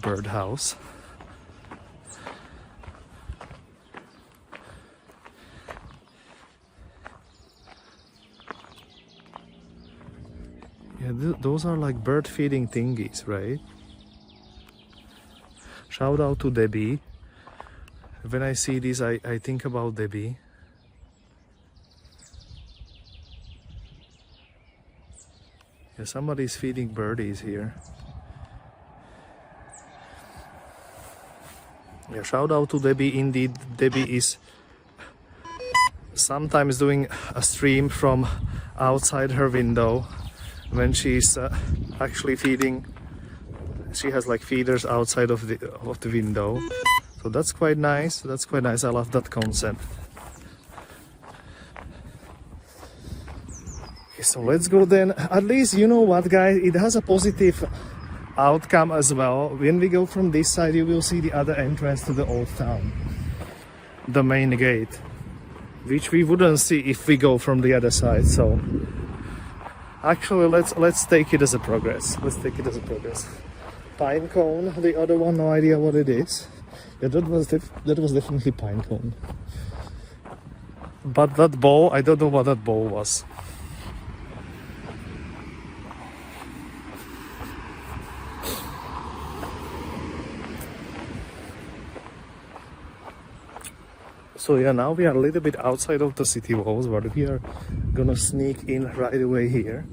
birdhouse. Yeah, those are like bird feeding thingies, right? Shout out to Debbie. When I see this, I think about Debbie. Yeah, somebody's feeding birdies here. Yeah, shout out to Debbie. Indeed, Debbie is sometimes doing a stream from outside her window when she's actually feeding. She has like feeders outside of the window, so that's quite nice. That's quite nice. I love that concept. Okay, so let's go then. At least, you know what, guys, it has a positive outcome as well. When we go from this side, you will see the other entrance to the old town, the main gate, which we wouldn't see if we go from the other side. So actually, let's take it as a progress. Let's take it as a progress. Pine cone, the other one, no idea what it is. Yeah, that was definitely pine cone. But that bow, I don't know what that bow was. So yeah, now we are a little bit outside of the city walls, but we are gonna sneak in right away here.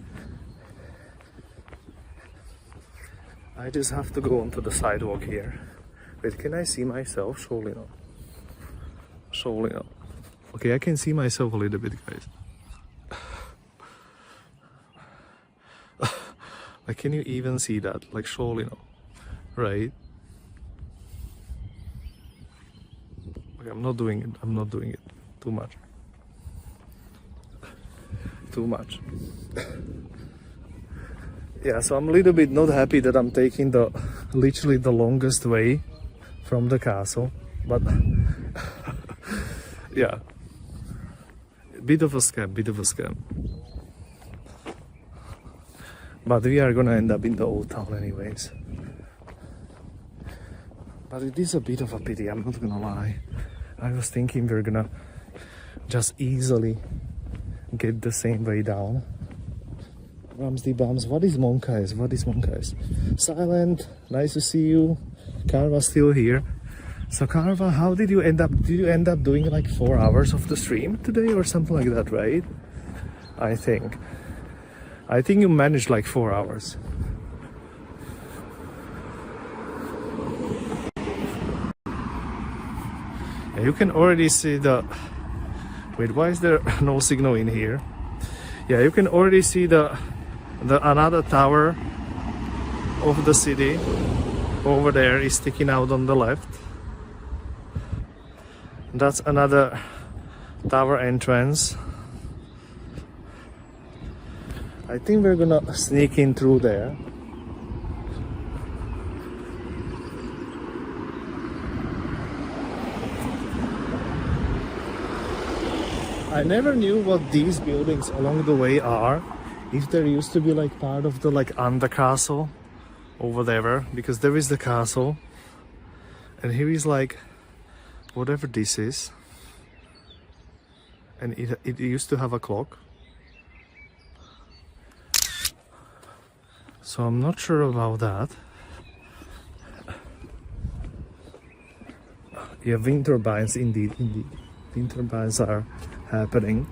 I just have to go onto the sidewalk here. Wait, can I see myself? Surely not. Surely not. Okay, I can see myself a little bit, guys. Like, can you even see that? Like, surely not. Right? Okay, I'm not doing it. I'm not doing it. Too much. Too much. Yeah, so I'm a little bit not happy that I'm taking literally the longest way from the castle, but yeah, bit of a scam. But we are gonna end up in the old town anyways. But it is a bit of a pity, I'm not gonna lie. I was thinking we're gonna just easily get the same way down. Bums the bums. What is Monkey's? What is Monkey's? Silent. Nice to see you. Carva's still here. So Carva, how did you end up? Did you end up doing like 4 hours of the stream today or something like that, right? I think you managed like 4 hours. And you can already see the. Wait, why is there no signal in here? Yeah, you can already see the another tower of the city over there is sticking out on the left. That's another tower entrance. I think we're gonna sneak in through there. I never knew what these buildings along the way are. If there used to be like part of the like under castle over there, because there is the castle, and here is like whatever this is, and it used to have a clock. So I'm not sure about that. Yeah, wind turbines, indeed. Wind turbines are happening.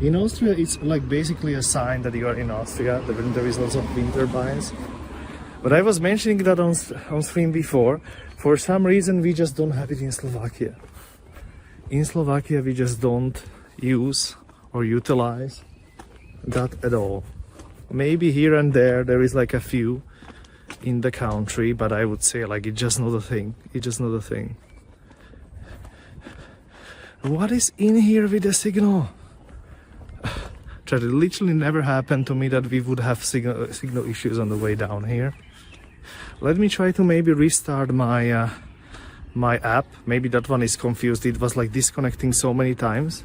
In Austria, it's like basically a sign that you are in Austria, when there is lots of wind turbines. But I was mentioning that on stream before. For some reason, we just don't have it in Slovakia. In Slovakia, we just don't use or utilize that at all. Maybe here and there is like a few in the country, but I would say like it's just not a thing. It's just not a thing. What is in here with the signal? It literally never happened to me that we would have signal issues on the way down here. Let me try to maybe restart my my app. Maybe that one is confused. It was like disconnecting so many times.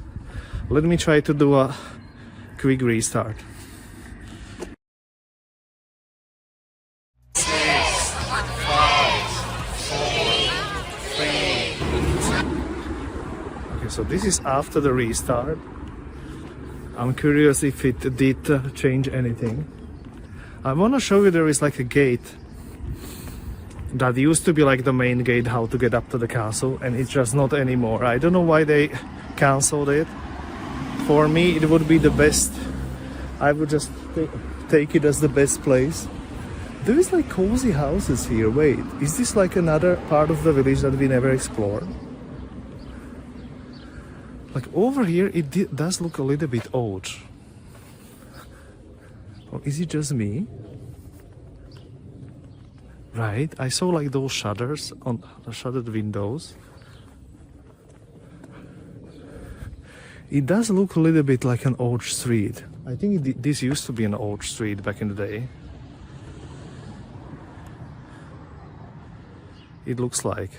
Let me try to do a quick restart. 6, 5, So this is after the restart. I'm curious if it did change anything. I want to show you there is like a gate that used to be like the main gate how to get up to the castle, and it's just not anymore. I don't know why they cancelled it. For me it would be the best. I would just take it as the best place. There is like cozy houses here. Wait, is this like another part of the village that we never explored? Like over here it does look a little bit old. Or is it just me? Right, I saw like those shutters on the shuttered windows. It does look a little bit like an old street. I think this used to be an old street back in the day. It looks like.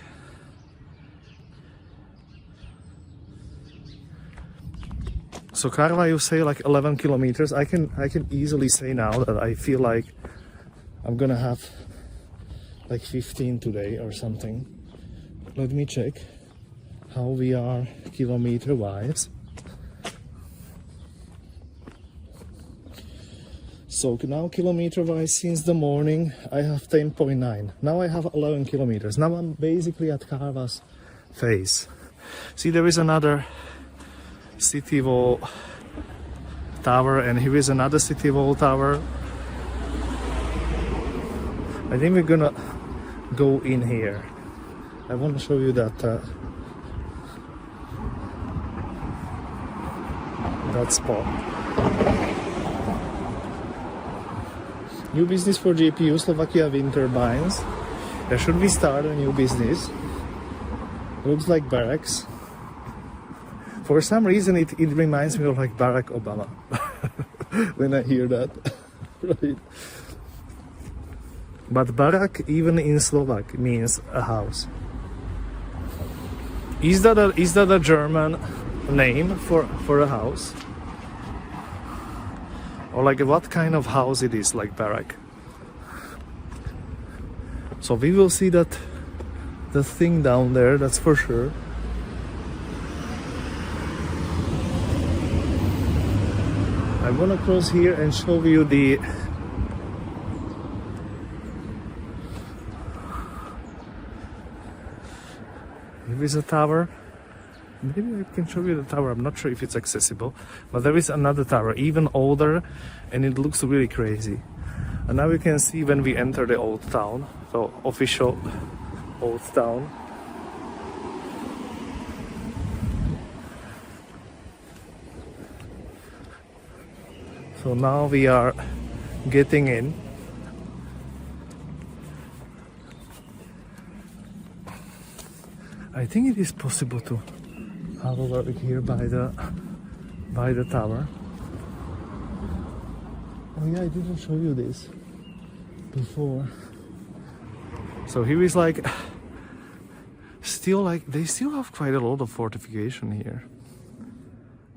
So Carla, you say like 11 kilometers. I can easily say now that I feel like I'm gonna have like 15 today or something. Let me check how we are kilometer wise. So now kilometer wise since the morning I have 10.9. Now I have 11 kilometers. Now I'm basically at Carva's face. See, there is another city wall tower, and here is another city wall tower. I think we're gonna go in here. I want to show you that that spot. New business for GPU Slovakia wind turbines. Should we start a new business? Looks like barracks. For some reason it reminds me of like Barack Obama when I hear that. Right. But Barack even in Slovak means a house. Is that a German name for a house? Or like what kind of house it is, like Barack? So we will see that the thing down there, that's for sure. I'm gonna cross here and show you the here is a tower. Maybe I can show you the tower. I'm not sure if it's accessible, but there is another tower, even older, and it looks really crazy. And now we can see when we enter the old town, so official old town. So now we are getting in. I think it is possible to have a look here by the tower. Oh yeah, I didn't show you this before. So here is like still like they still have quite a lot of fortification here.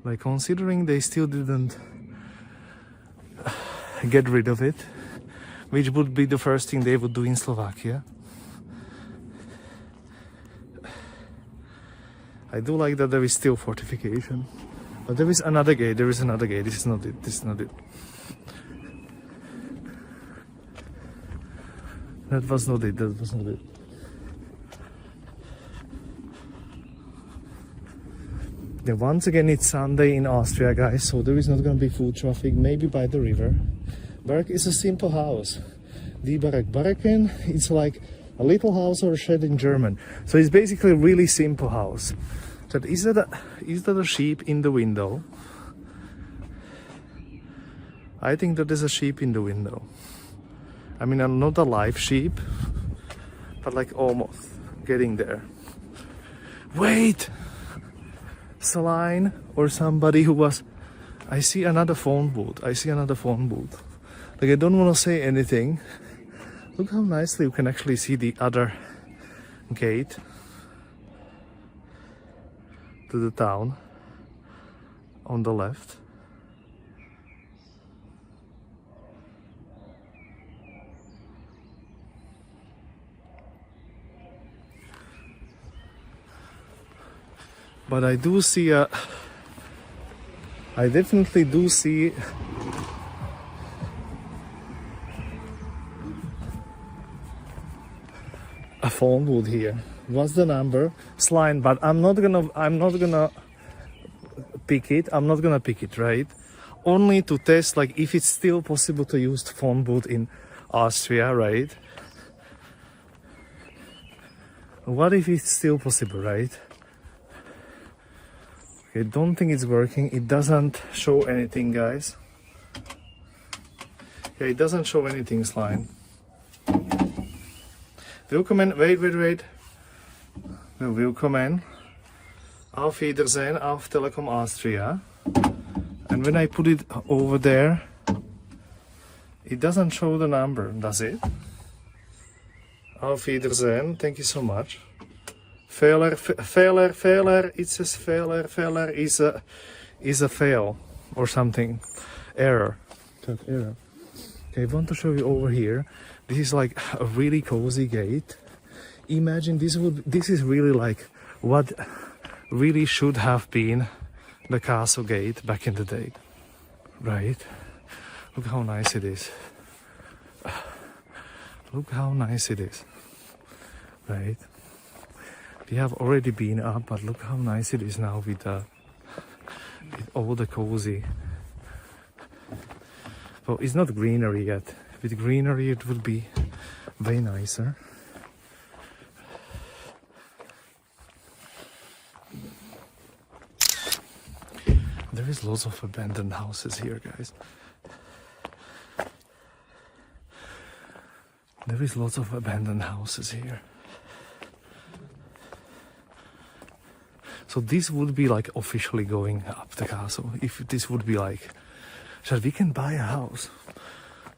Like considering they still didn't get rid of it, which would be the first thing they would do in Slovakia. I do like that there is still fortification, but there is another gate. There is another gate. This is not it. This is not it. That was not it. That was not it. Then once again, it's Sunday in Austria, guys, so there is not going to be food traffic. Maybe by the river. Barak is a simple house. Die Barak. Baraken, it's like a little house or a shed in German. So it's basically a really simple house. So is that a sheep in the window? I think that there's a sheep in the window. I mean, not a live sheep, but like almost getting there. Wait! Saline or somebody who was... I see another phone booth. I see another phone booth. Like, I don't want to say anything. Look how nicely you can actually see the other gate to the town on the left. But I definitely do see a phone booth here. What's the number? It's line, but I'm not gonna pick it. I'm not gonna pick it, right? Only to test like if it's still possible to use the phone booth in Austria, right? What if it's still possible, right? Okay, don't think it's working. It doesn't show anything, guys. Yeah, it doesn't show anything, Slime. Willkommen, wait. Willkommen. Auf Wiedersehen, auf Telekom Austria. And when I put it over there, it doesn't show the number, does it? Auf Wiedersehen, thank you so much. Fehler, it says Fehler is a fail or something. Error. Error. Okay, I want to show you over here. This is like a really cozy gate. Imagine this is really like what really should have been the castle gate back in the day, right? Look how nice it is. Look how nice it is, right? We have already been up, but look how nice it is now with all the cozy. Well, it's not greenery yet. With greenery it would be way nicer. There is lots of abandoned houses here, guys. There is lots of abandoned houses here. So this would be like officially going up the castle. If this would be like, so we can buy a house.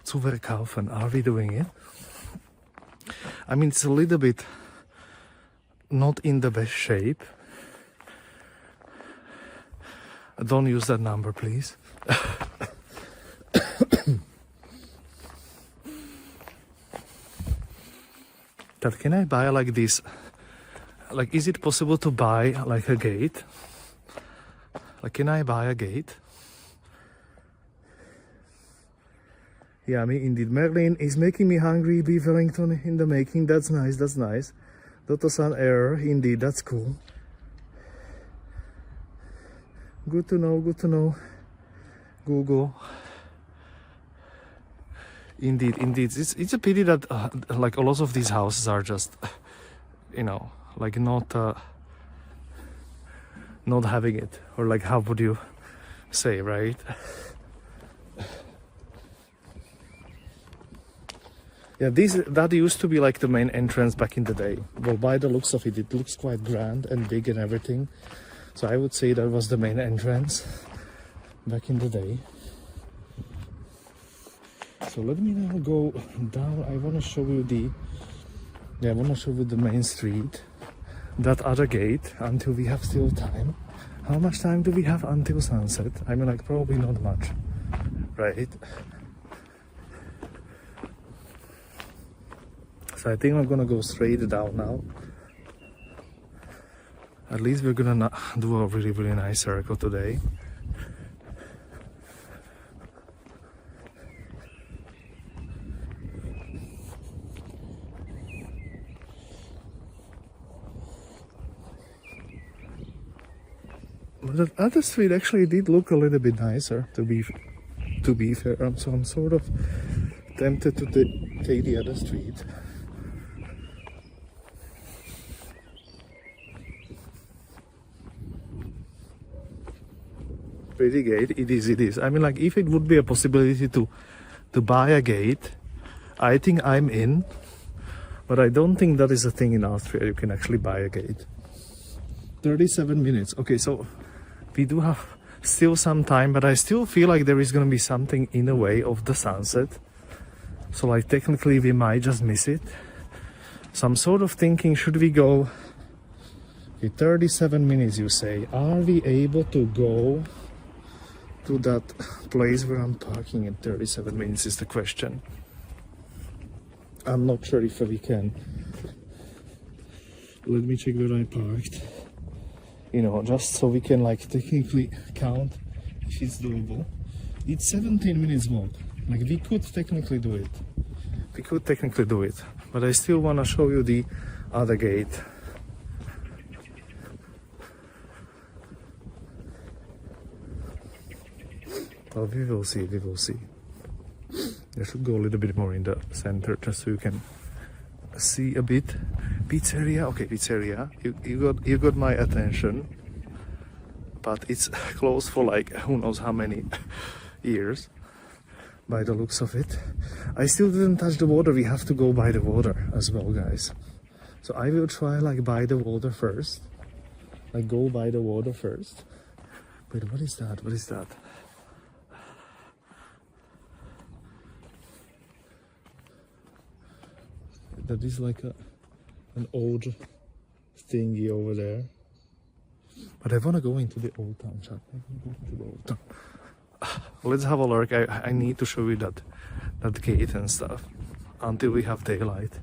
Zu verkaufen. Are we doing it? I mean, it's a little bit not in the best shape. Don't use that number, please. But can I buy like this? Like, is it possible to buy like a gate? Like, can I buy a gate? Yeah, I mean, indeed. Merlin is making me hungry. Beef Wellington in the making. That's nice, that's nice. Dotto-san error. Indeed, that's cool. Good to know. Google. Indeed. It's a pity that like a lot of these houses are just, you know, like not having it, or like how would you say, right? Yeah, that used to be like the main entrance back in the day. Well, by the looks of it, it looks quite grand and big and everything. So I would say that was the main entrance back in the day. So let me now go down. I want to show you the main street. That other gate, until we have still time. How much time do we have until sunset? I mean, like, probably not much, right? So I think I'm gonna go straight down now. At least we're gonna do a really, really nice circle today. But the other street actually did look a little bit nicer, to be fair. So I'm sort of tempted to take the other street. Pretty gate, it is. I mean, like, if it would be a possibility to buy a gate, I think I'm in. But I don't think that is a thing in Austria. You can actually buy a gate. 37 minutes. Okay, so we do have still some time, but I still feel like there is going to be something in the way of the sunset. So, like, technically we might just miss it. So I'm sort of thinking, should we go? Okay, 37 minutes, you say. Are we able to go to that place where I'm parking in 37 minutes is the question. I'm not sure if we can. Let me check where I parked. you know, just so we can like technically count if it's doable. It's 17 minutes walk. Like we could technically do it. But I still want to show you the other gate. Well, we will see. I should go a little bit more in the center just so you can see a bit. Pizzeria, okay, pizzeria. You got my attention, but it's closed for like who knows how many years. By the looks of it, I still didn't touch the water. We have to go by the water as well, guys. So I will try like by the water first. Like go by the water first. Wait, what is that? That is like an old thingy over there. But I want to go into the old town, chat. Let's have a look. I need to show you that gate and stuff until we have daylight.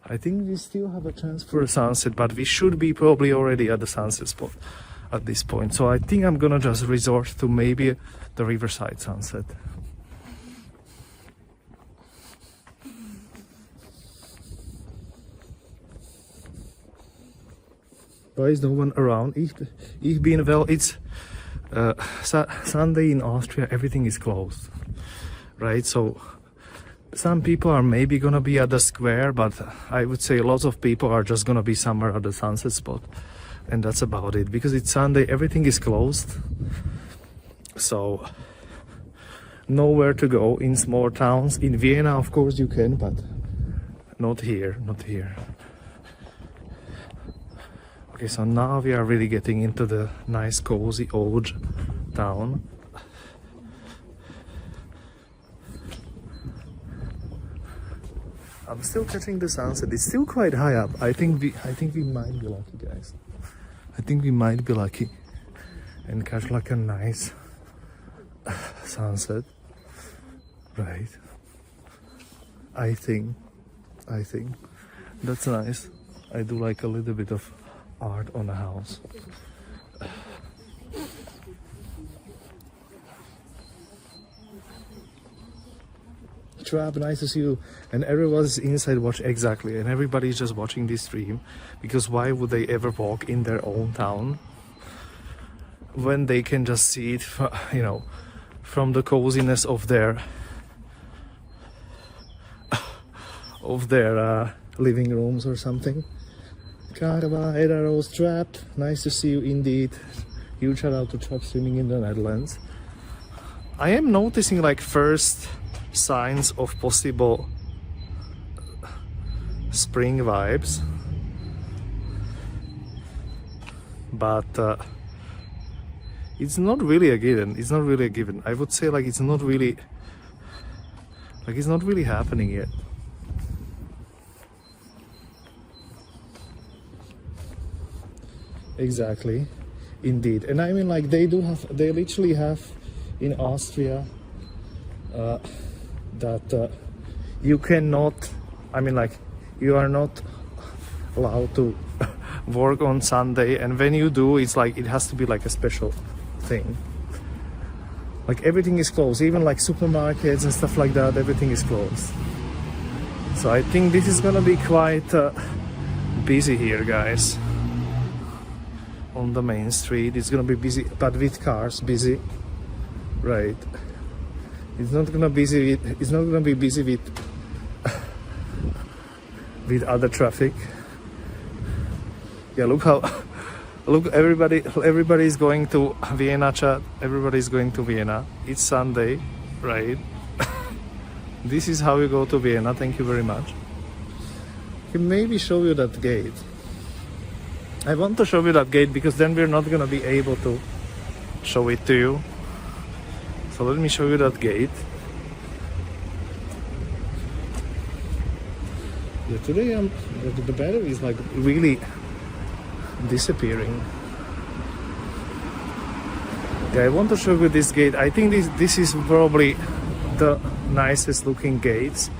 I think we still have a chance for a sunset, but we should be probably already at the sunset spot at this point. So I think I'm gonna just resort to maybe the riverside sunset. Why is no one around? Ich bin well, it's Sunday in Austria, everything is closed, right? So some people are maybe gonna be at the square, but I would say lots of people are just gonna be somewhere at the sunset spot, and that's about it. Because it's Sunday, everything is closed, so nowhere to go in small towns. In Vienna, of course, you can, but not here. Okay, so now we are really getting into the nice, cozy old town. I'm still catching the sunset. It's still quite high up. I think we might be lucky, guys. I think we might be lucky and catch like a nice sunset, right? I think that's nice. I do like a little bit of art on a house. Trap, nice to see you. And everyone's inside watch, exactly, and everybody's just watching this stream, because why would they ever walk in their own town when they can just see it, you know, from the coziness of their living rooms or something. Trap, nice to see you indeed. Huge shout out to Trap streaming in the Netherlands. I am noticing like first signs of possible spring vibes, but it's not really a given. I would say like it's not really happening yet. Exactly, indeed. And I mean, like they literally have in Austria that you cannot, I mean, like you are not allowed to work on Sunday, and when you do, it's like it has to be like a special thing. Like everything is closed, even like supermarkets and stuff like that, everything is closed. So I think this is gonna be quite busy here, guys. On the main street, it's gonna be busy, but with cars busy, right? It's not gonna be busy with other traffic. Yeah, look everybody is going to Vienna, chat. Everybody is going to Vienna. It's Sunday, right? This is how you go to Vienna. Thank you very much. I can maybe show you that gate. I want to show you that gate because then we're not gonna be able to show it to you. So let me show you that gate. Yeah, today the battery is like really disappearing. Yeah, I want to show you this gate. I think this is probably the nicest looking gates